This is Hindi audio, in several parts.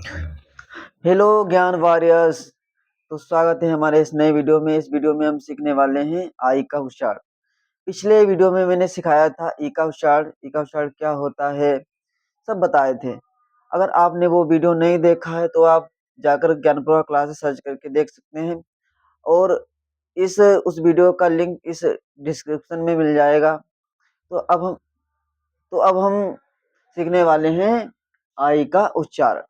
हेलो ज्ञान वॉरियर्स। तो स्वागत है हमारे इस नए वीडियो में। इस वीडियो में हम सीखने वाले हैं आई का उच्चारण। पिछले वीडियो में मैंने सिखाया था ई का उच्चारण, ई का उच्चारण क्या होता है सब बताए थे। अगर आपने वो वीडियो नहीं देखा है तो आप जाकर ज्ञानप्रभा क्लासेस सर्च करके देख सकते हैं, और इस उस वीडियो का लिंक इस डिस्क्रिप्शन में मिल जाएगा। तो अब हम सीखने वाले हैं आई का उच्चारण।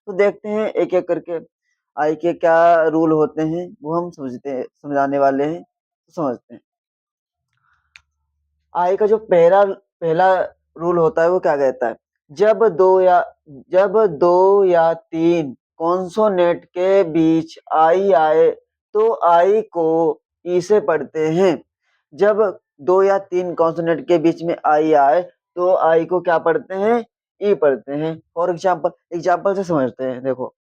तो देखते हैं एक एक करके आई के क्या रूल होते हैं, वो हम समझाने वाले हैं। तो समझते हैं। आई का जो पहला पहला रूल होता है वो क्या कहता है, जब दो या तीन कॉन्सोनेंट के बीच आई आए तो आई को ई से पढ़ते हैं। जब दो या तीन कॉन्सोनेंट के बीच में आई आए तो आई को क्या पढ़ते हैं, ई पढ़ते हैं। फॉर एग्जाम्पल से समझते हैं। देखो,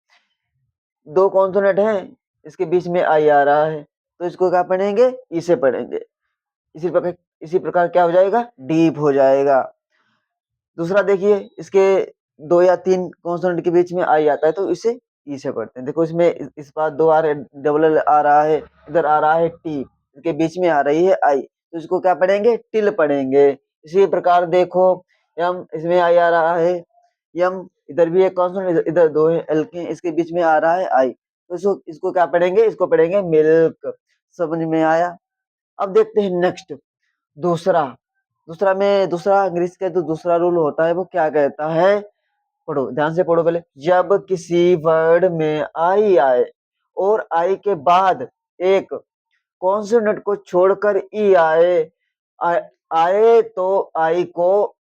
दो कॉन्सोनेंट हैं, इसके बीच में आई आ रहा है तो इसको क्या पढ़ेंगे, ई से पढ़ेंगे। इसी प्रकार क्या हो जाएगा, डीप हो जाएगा। दूसरा देखिए, इसके दो या तीन कॉन्सोनेंट के बीच में आई आता है तो इसे ई से पढ़ते हैं। देखो इसमें इस बार दो आ रहे, डबल एल आ रहा है, इधर आ रहा है टी, इसके बीच में आ रही है आई, तो इसको क्या पढ़ेंगे, टिल पढ़ेंगे। इसी प्रकार देखो, यम, इसमें आई आ रहा है, यम, इधर भी एक कॉन्सोनेंट, इधर दो है एल के, इसके बीच में आ रहा है आई, तो इसको क्या पढ़ेंगे, इसको पढ़ेंगे मिल्क। समझ में आया। अब देखते हैं नेक्स्ट, दूसरा दूसरा अंग्रेजी का जो दूसरा रूल होता है वो क्या कहता है, पढ़ो ध्यान से पढ़ो पहले। जब किसी वर्ड में आई आए और आई के बाद एक कॉन्सोनेंट को छोड़कर ई आ, आए तो आई को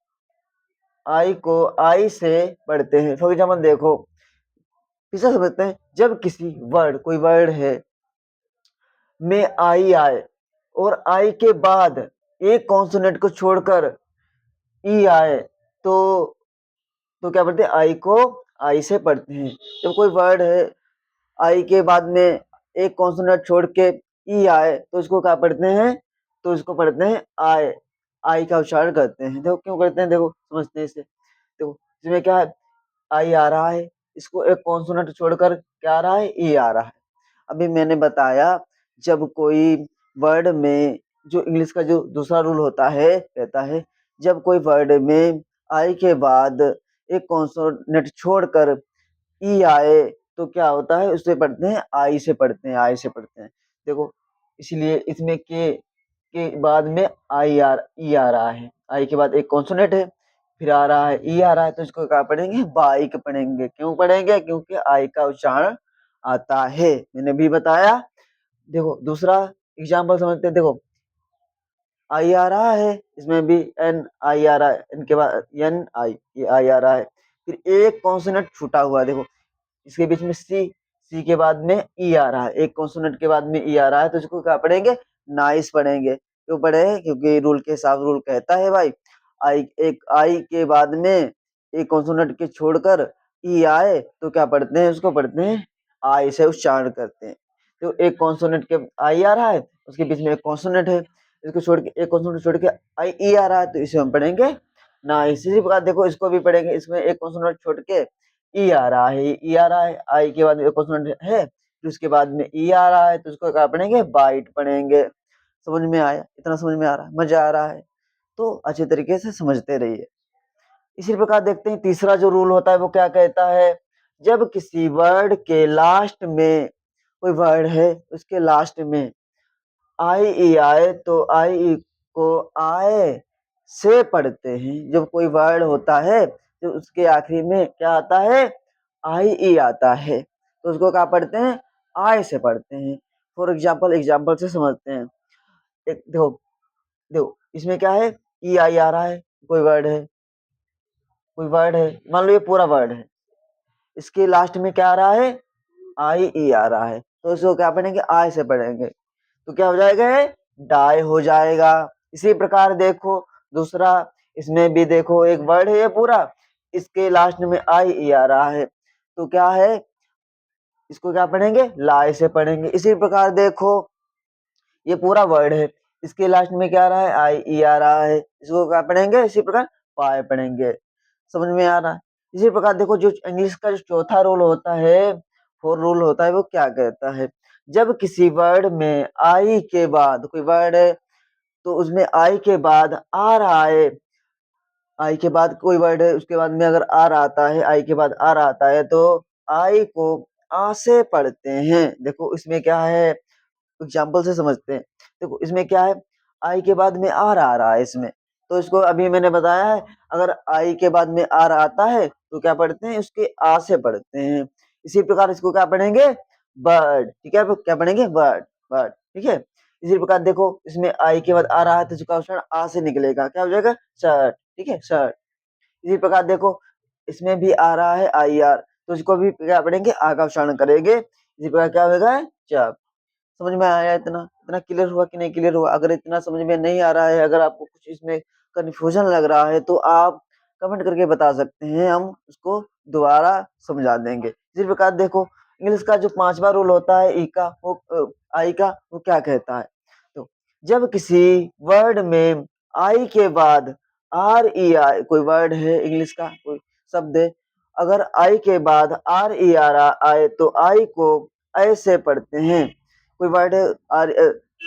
आई से पढ़ते हैं। फॉर एग्जाम्पल देखो, तीसरा समझते हैं। जब किसी वर्ड, कोई वर्ड है, में आई आए और आई के बाद एक कॉन्सोनेंट को छोड़कर ई आए तो क्या पढ़ते हैं, आई को आई से पढ़ते हैं। जब कोई वर्ड है, आई के बाद में एक कॉन्सोनेंट छोड़ के ई आए तो इसको क्या पढ़ते हैं, तो इसको पढ़ते हैं आई। आई का उच्चारण करते हैं। देखो क्यों करते हैं, देखो समझते हैं इसे। देखो इसमें क्या है, आई आ रहा है, इसको एक कॉन्सोनेंट छोड़कर क्या आ रहा है, ई आ रहा है। अभी मैंने बताया, जब कोई वर्ड में, जो इंग्लिश का जो दूसरा रूल होता है कहता है, जब कोई वर्ड में आई के बाद एक कॉन्सोनेंट छोड़कर ई आए तो क्या होता है, उससे पढ़ते हैं आई से पढ़ते हैं, आई से पढ़ते हैं। देखो इसलिए इसमें के बाद में ई आ रहा है, आई के बाद एक कॉन्सोनेंट है, फिर आ रहा है ई आ रहा है, तो इसको क्या पढ़ेंगे, बाइक पढ़ेंगे। क्यों पढ़ेंगे, क्योंकि आई का उच्चारण आता है, मैंने भी बताया। देखो दूसरा एग्जाम्पल समझते हैं। देखो आई आ रहा है, इसमें भी एन आई आ रहा है, इनके बाद एन आई, ये आई आ रहा है, फिर एक कॉन्सोनेंट छूटा हुआ है। देखो इसके बीच में सी के बाद में ई आ रहा है, एक कॉन्सोनेंट के बाद में ई आ रहा है, तो इसको क्या पढ़ेंगे, नाइस पढ़ेंगे। क्यों पढ़े, क्योंकि रूल के हिसाब, रूल कहता है भाई, आई के बाद में एक कॉन्सोनेंट के छोड़कर ई आए तो क्या पढ़ते हैं, उसको पढ़ते हैं आई से उच्चारण करते हैं। तो एक कॉन्सोनेंट के आई आ रहा है, उसके बीच में एक कॉन्सोनेंट है, इसको छोड़ के, एक कॉन्सोनेंट छोड़ के आई ई आ रहा है, तो इसे हम पढ़ेंगे नाइस। इसी प्रकार देखो इसको भी पढ़ेंगे, इसमें एक कॉन्सोनेंट छोड़ के ई आ रहा है, ई आ रहा है, आई के बाद में कॉन्सोनेंट है, फिर उसके बाद में ई आ रहा है, तो उसको क्या पढ़ेंगे, बाइट पढ़ेंगे। समझ में आया, इतना समझ में आ रहा है, मजा आ रहा है, तो अच्छे तरीके से समझते रहिए। इसी प्रकार देखते हैं तीसरा जो रूल होता है वो क्या कहता है, जब किसी वर्ड के लास्ट में, कोई वर्ड है उसके लास्ट में आई ई आए तो आई ई को आए से पढ़ते हैं। जब कोई वर्ड होता है तो उसके आखिरी में क्या आता है, आई ई आता है, तो उसको क्या पढ़ते हैं, आई से पढ़ते हैं। फॉर एग्जाम्पल से समझते हैं। एक देखो, इसमें क्या है, ई आई आ रहा है, कोई वर्ड है, मान लो ये पूरा वर्ड है, इसके लास्ट में क्या आ रहा है, आई ई आ रहा है, तो इसको क्या पढ़ेंगे, आई से पढ़ेंगे, तो क्या हो जाएगा, ये डाई हो जाएगा। इसी प्रकार देखो दूसरा, इसमें भी देखो एक वर्ड है ये पूरा, इसके लास्ट में आई ई आ रहा है, तो क्या है, इसको क्या पढ़ेंगे, लाई से पढ़ेंगे। इसी प्रकार देखो ये पूरा वर्ड है, इसके लास्ट में क्या आ रहा है, आई ई आ रहा है, इसको क्या पढ़ेंगे, इसी प्रकार पाए पढ़ेंगे। समझ में आ रहा है। इसी प्रकार देखो जो इंग्लिश का जो चौथा रूल होता है, फोर रूल होता है, वो क्या कहता है, जब किसी वर्ड में आई के बाद कोई वर्ड है तो उसमें आई के बाद आर आए, आई के बाद कोई वर्ड है उसके बाद में अगर आर आता है, आई के बाद आर आता है तो आई को आ से पढ़ते हैं। देखो इसमें क्या है, एग्जाम्पल से समझते हैं। देखो इसमें क्या है, आई के बाद में आर आ रहा है इसमें, तो इसको अभी मैंने बताया है, अगर आई के बाद में आर आता है तो क्या पढ़ते हैं, उसके आ से पढ़ते हैं। इसी प्रकार इसको क्या पढ़ेंगे, बर्ड। ठीक है, क्या पढ़ेंगे, बर्ड, बर्ड। ठीक है, इसी प्रकार देखो इसमें आई के बाद आ रहा है तो इसका उच्चारण आ से निकलेगा, क्या हो जाएगा, शर्ट। ठीक है, शर्ट। इसी प्रकार देखो इसमें भी आ रहा है आई आर, तो इसको भी क्या पढ़ेंगे, आ का उच्चारण करेंगे। इसी प्रकार क्या होगा, जब। समझ में आया, इतना इतना क्लियर हुआ कि नहीं क्लियर हुआ? अगर इतना समझ में नहीं आ रहा है, अगर आपको कुछ इसमें कंफ्यूजन लग रहा है तो आप कमेंट करके बता सकते हैं, हम उसको दोबारा समझा देंगे। इसी प्रकार देखो इंग्लिश का जो पांचवा रूल होता है ई का, वो आई का, वो क्या कहता है, तो जब किसी वर्ड में आई के बाद आर ई आई, कोई वर्ड है इंग्लिश का कोई शब्द है, अगर आई के बाद आर ई आर आए तो आई को ऐसे पढ़ते हैं। कोई वर्ड आर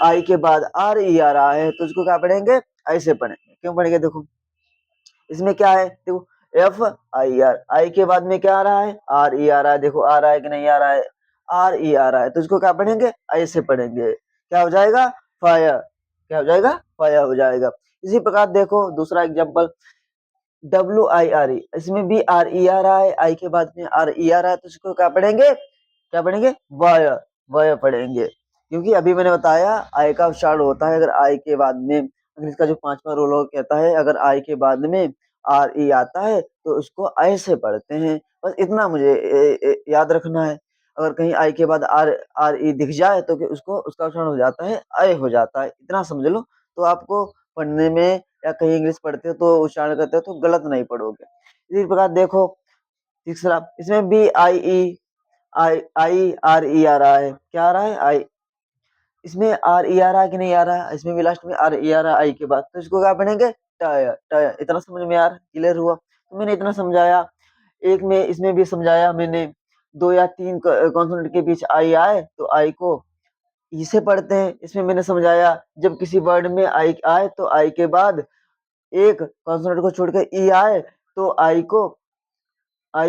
आई के बाद आर ई आ रहा है तो उसको क्या पढ़ेंगे, ऐसे पढ़ेंगे। क्यों पढ़ेंगे, देखो इसमें क्या है, देखो एफ आई आर, आई के बाद में क्या आ रहा है, आर ई आ रहा है। देखो आ रहा है कि नहीं आ रहा है, आर ई आ रहा है, तो इसको क्या पढ़ेंगे, ऐसे पढ़ेंगे। क्या हो जाएगा, फायर। क्या हो जाएगा, फायर हो जाएगा। इसी प्रकार देखो दूसरा example, W I R E, इसमें भी आर ई आ रहा है, आई के बाद में आर ई आ रहा है, तो इसको क्या पढ़ेंगे, क्या पढ़ेंगे, वायर, वायर पढ़ेंगे। क्योंकि अभी मैंने बताया आई का उच्चारण होता है अगर आई के बाद में, अगर इसका जो पांचवा रूल हो कहता है अगर आई के बाद में आर ई आता है तो उसको ऐसे पढ़ते हैं। बस इतना मुझे याद रखना है। अगर कहीं आई के बाद आर आर ई दिख जाए तो कि उसको उसका उच्चारण हो जाता है, अय हो जाता है। इतना समझ लो तो आपको पढ़ने में, या कहीं इंग्लिश पढ़ते हो तो उच्चारण करते हो तो गलत नहीं पढ़ोगे। इसी प्रकार देखो तीसरा, इसमें भी आई ई आई आई आर ई आ रहा है, क्या आ रहा है, आई, इसमें आर ई आ रहा है कि नहीं आ रहा है, इसमें भी लास्ट में आर ई आ रहा है आई के बाद, तो इसको क्या पढ़ेंगे, टायर, टायर। इतना समझ में यार क्लियर हुआ, तो मैंने इतना समझाया। एक में इसमें भी समझाया मैंने, दो या तीन कॉन्सोनेंट के बीच आई आए तो आई को ई से पढ़ते हैं। इसमें मैंने समझाया जब किसी वर्ड में आई आए तो आई के बाद एक कॉन्सोनेंट को छोड़कर ई आए तो आई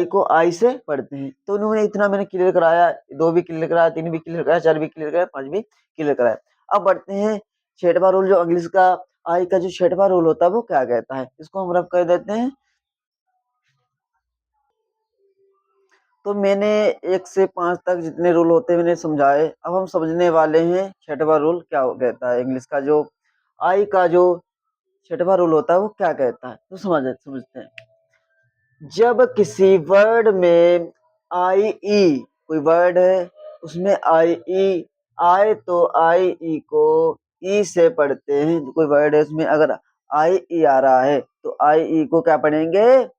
को आई से पढ़ते हैं। तो उन्होंने इतना मैंने क्लियर कराया, दो भी क्लियर कराया, तीन भी क्लियर कराया, चार भी क्लियर कराया, पांच भी क्लियर कराया। अब बढ़ते हैं छठवां रूल, जो इंग्लिश का आई का जो छठवां रूल होता है वो क्या कहता है, इसको हम रब कर देते हैं। तो मैंने एक से पांच तक जितने रूल होते हैं मैंने समझाए। अब हम समझने वाले हैं छठवां रूल क्या कहता है, इंग्लिश का जो आई का जो छठवां रूल होता है वो क्या कहता है, तो समझते हैं। जब किसी वर्ड में आई ई, कोई वर्ड है उसमें आई ई आए तो आई ई को ई से पढ़ते हैं। कोई वर्ड है उसमें अगर आई ई आ रहा है तो आई ई को क्या पढ़ेंगे,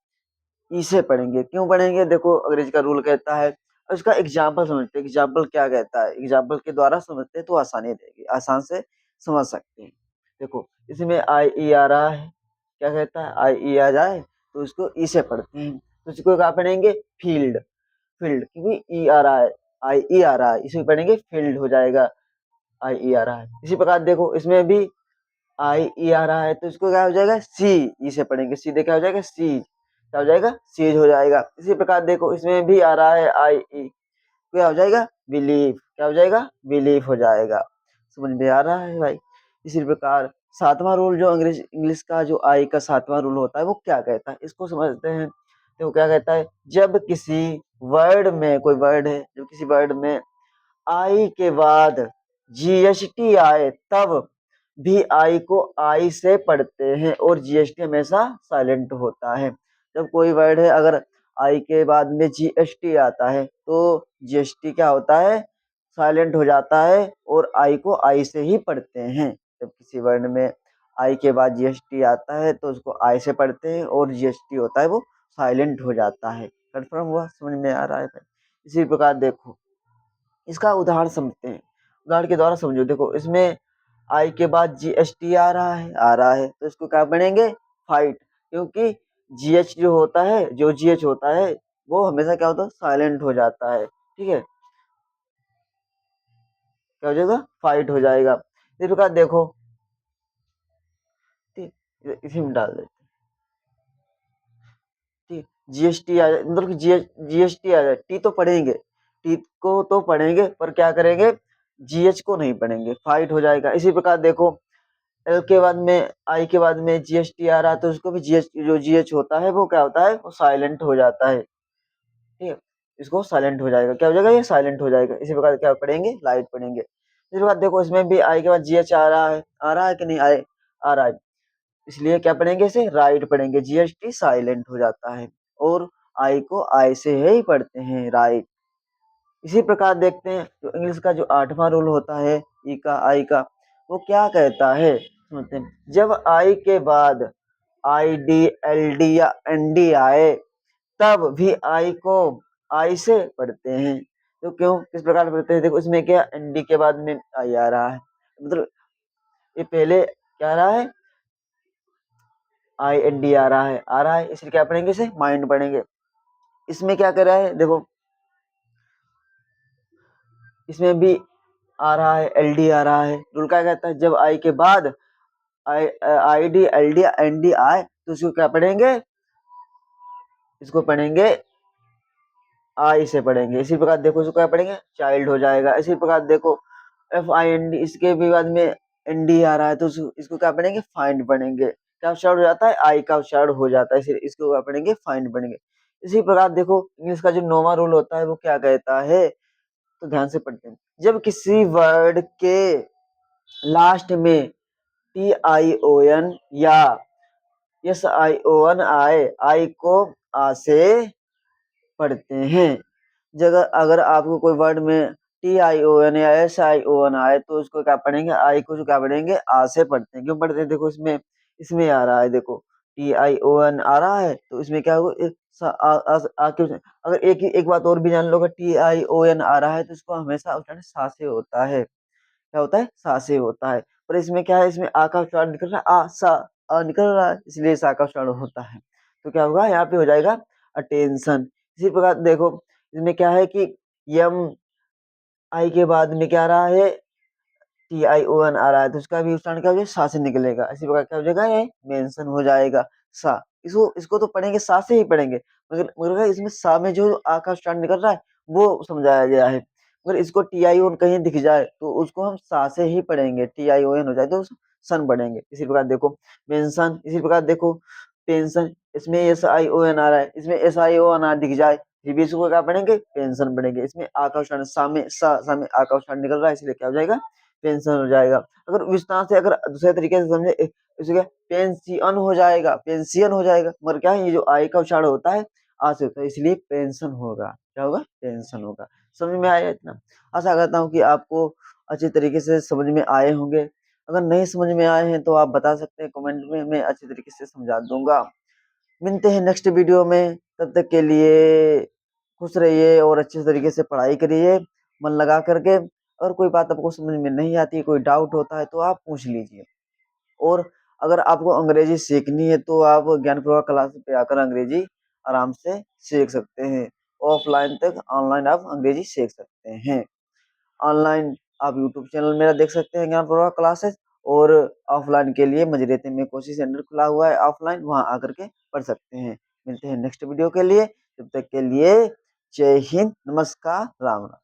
ई से पढ़ेंगे। क्यों पढ़ेंगे, देखो अंग्रेजी का रूल कहता है। अब इसका एग्जाम्पल समझते हैं, एग्जाम्पल क्या कहता है, एग्जाम्पल के द्वारा समझते हैं तो आसानी रहेगी, आसान से समझ सकते हैं। देखो इसमें आई ई आ रहा है, क्या कहता है, आई ई आ जाए तो इसको ई से पढ़ते हैं, तो इसको क्या पढ़ेंगे, फील्ड, फील्ड, क्योंकि ई आ रहा है, आई ई आ रहा है, इसमें पढ़ेंगे फील्ड हो जाएगा, आई ई आ रहा है। इसी प्रकार देखो इसमें भी आई ई आ रहा है तो इसको क्या हो जाएगा, सी, ई से पढ़ेंगे, सीधे क्या हो जाएगा, सीज, क्या हो जाएगा, सीज हो जाएगा। इसी प्रकार देखो इसमें भी आ रहा है आई ई, क्या हो जाएगा, बिलीव, क्या हो जाएगा, बिलीव हो जाएगा। समझ में आ रहा है भाई। इसी प्रकार सातवां रूल जो अंग्रेज इंग्लिश का जो आई का सातवां रूल होता है वो क्या कहता है, इसको समझते हैं। तो क्या कहता है, जब किसी वर्ड में, कोई वर्ड है, जब किसी वर्ड में आई के बाद जीएसटी आए तब भी आई को आई से पढ़ते हैं और जीएसटी हमेशा साइलेंट होता है। जब कोई वर्ड है अगर आई के बाद में जीएसटी आता है तो जीएसटी क्या होता है, साइलेंट हो जाता है और आई को आई से ही पढ़ते हैं। जब किसी वर्ड में आई के बाद जीएसटी आता है तो उसको आई से पढ़ते हैं और जीएसटी होता है वो साइलेंट हो जाता है। कन्फर्म हुआ, समझ में आ रहा है भाई। इसी प्रकार देखो इसका उदाहरण समझते हैं, उदाहरण के द्वारा समझो। देखो इसमें आई के बाद जीएसटी आ रहा है, तो इसको क्या पढ़ेंगे, फाइट, क्योंकि जीएच जो होता है, जो जीएच होता है वो हमेशा क्या होता है, साइलेंट हो जाता है। ठीक है, क्या हो जाएगा, फाइट हो जाएगा। इस प्रकार देखो, ठीक, इसी में डाल देते, ठीक, जीएसटी आ जाए, मतलब कि जीएसटी आ जाए, टी तो पढ़ेंगे, टी को तो पढ़ेंगे पर क्या करेंगे, जीएच को नहीं पढ़ेंगे, फाइट हो जाएगा। इसी प्रकार देखो, एल के बाद में, आई के बाद में जीएसटी आ रहा है तो उसको भी जीएच, जो जीएच होता है वो क्या होता है, वो साइलेंट हो जाता है। ठीक है, इसको साइलेंट हो जाएगा, क्या हो जाएगा, ये साइलेंट हो जाएगा। इसी प्रकार क्या पढ़ेंगे, लाइट पढ़ेंगे। इसी प्रकार देखो, इसमें भी आई के बाद जीएच आ रहा है कि नहीं, आए, आ रहा है, इसलिए क्या पढ़ेंगे, इसे राइट पढ़ेंगे, जीएसटी साइलेंट हो जाता है। और आई को आई से ही पढ़ते हैं, राइट। इसी प्रकार देखते हैं जो इंग्लिश का जो 8वां रूल होता है, ई का, आई का, वो क्या कहता है, सुनते हैं। जब आई के बाद आई डी, एल डी या एन डी आए, तब भी आई को आई से पढ़ते हैं। तो क्यों, किस प्रकार पढ़ते हैं, देखो इसमें क्या, एन डी के बाद में आई आ रहा है, मतलब ये पहले क्या आ रहा है, आई एन डी आ रहा है, इसलिए क्या पढ़ेंगे, इसे माइंड पढ़ेंगे। इसमें क्या कर रहा है, देखो इसमें भी आ रहा है, एल डी आ रहा है। रूल क्या कहता है, जब आई के बाद आई D, L D, N D आए तो इसको क्या पढ़ेंगे, इसको पढ़ेंगे, आई से पढ़ेंगे। इसी प्रकार देखो, इसको क्या पढ़ेंगे, चाइल्ड हो जाएगा। इसी प्रकार देखो, एफ आई एन डी, इसके भी बाद में एन डी आ रहा है तो इसको क्या पढ़ेंगे, फाइंड पढ़ेंगे। क्या उच्चारण हो जाता है, आई का उच्चारण हो जाता है, इसलिए इसको क्या पढ़ेंगे, फाइंड पढ़ेंगे। इसी प्रकार देखो, इंग्लिश का जो 9वां रूल होता है वो क्या कहता है, तो ध्यान से पढ़ते हैं। जब किसी वर्ड के लास्ट में टी आई ओ एन या एस आई ओ एन आए, आई को आ से पढ़ते हैं। जगह अगर आपको कोई वर्ड में टी आई ओ एन या एस आई ओ एन आए तो उसको क्या पढ़ेंगे, आई को जो क्या पढ़ेंगे, आ से पढ़ते हैं। क्यों पढ़ते हैं, देखो इसमें, इसमें आ रहा है, देखो टी आई ओ एन आ रहा है तो इसमें क्या होगा, अगर एक बात और भी जान लो, अगर टी आई ओ एन आ रहा है तो इसको हमेशा उच्चारण सा से होता है। क्या होता है, सा से होता है। पर इसमें क्या है, इसमें आ का उच्चारण निकल रहा है, आ सा, आ निकल रहा है, इसलिए सा का उच्चारण होता है। तो क्या होगा, यहाँ पे हो जाएगा अटेंशन। इसी प्रकार देखो, इसमें क्या है कि यम, आई के बाद में क्या आ रहा है, टी आई ओ एन आ रहा है तो उसका भी उच्चारण क्या हो जाएगा, सा से निकलेगा। इसी प्रकार क्या हो जाएगा, ये मेंशन हो जाएगा, सा। इसको तो पढ़ेंगे, सा से ही पढ़ेंगे, मगर इसमें सा में जो आ का उच्चारण निकल रहा है वो समझाया गया है। अगर इसको टी आई ओ एन कहीं दिख जाए तो उसको हम सा से ही पढ़ेंगे, टी आई ओ एन हो जाए तो सन पढ़ेंगे। इसी प्रकार देखो, मेंशन, इसी प्रकार देखो, पेंशन, इसमें एस आई ओ एन आ रहा है, इसमें एस आई ओ एन दिख जाए फिर भी इसको क्या पढ़ेंगे, पेंशन पढ़ेंगे। इसमें आ का उच्चारण सा में, सा में आ का उच्चारण निकल रहा है, इसलिए क्या हो जाएगा, पेंशन हो जाएगा। अगर विस्तार से, अगर दूसरे तरीके से समझे, इसे क्या, पेंसियन हो जाएगा, पेंसियन हो जाएगा, मगर क्या है, ये जो आई का उच्चारण होता है आ से होता है, इसलिए पेंशन होगा। क्या होगा, पेंशन होगा। समझ में आया इतना। आशा करता हूँ कि आपको अच्छी तरीके से समझ में आए होंगे। अगर नहीं समझ में आए हैं तो आप बता सकते हैं कमेंट में, मैं अच्छी तरीके से समझा दूंगा। मिलते हैं नेक्स्ट वीडियो में, तब तक के लिए खुश रहिए और अच्छे तरीके से पढ़ाई करिए मन लगा करके। और कोई बात आपको समझ में नहीं आती, कोई डाउट होता है तो आप पूछ लीजिए। और अगर आपको अंग्रेजी सीखनी है तो आप ज्ञान प्रवाह क्लास पे आकर अंग्रेजी आराम से सीख सकते हैं। ऑफलाइन तक ऑनलाइन आप अंग्रेजी सीख सकते हैं। ऑनलाइन आप यूट्यूब चैनल मेरा देख सकते हैं, ज्ञान प्रवाह क्लासेस। और ऑफलाइन के लिए मजरेते में कोचिंग सेंटर खुला हुआ है ऑफलाइन, वहां आकर के पढ़ सकते हैं। मिलते हैं नेक्स्ट वीडियो के लिए, तब तक के लिए जय हिंद, नमस्कार, राम राम।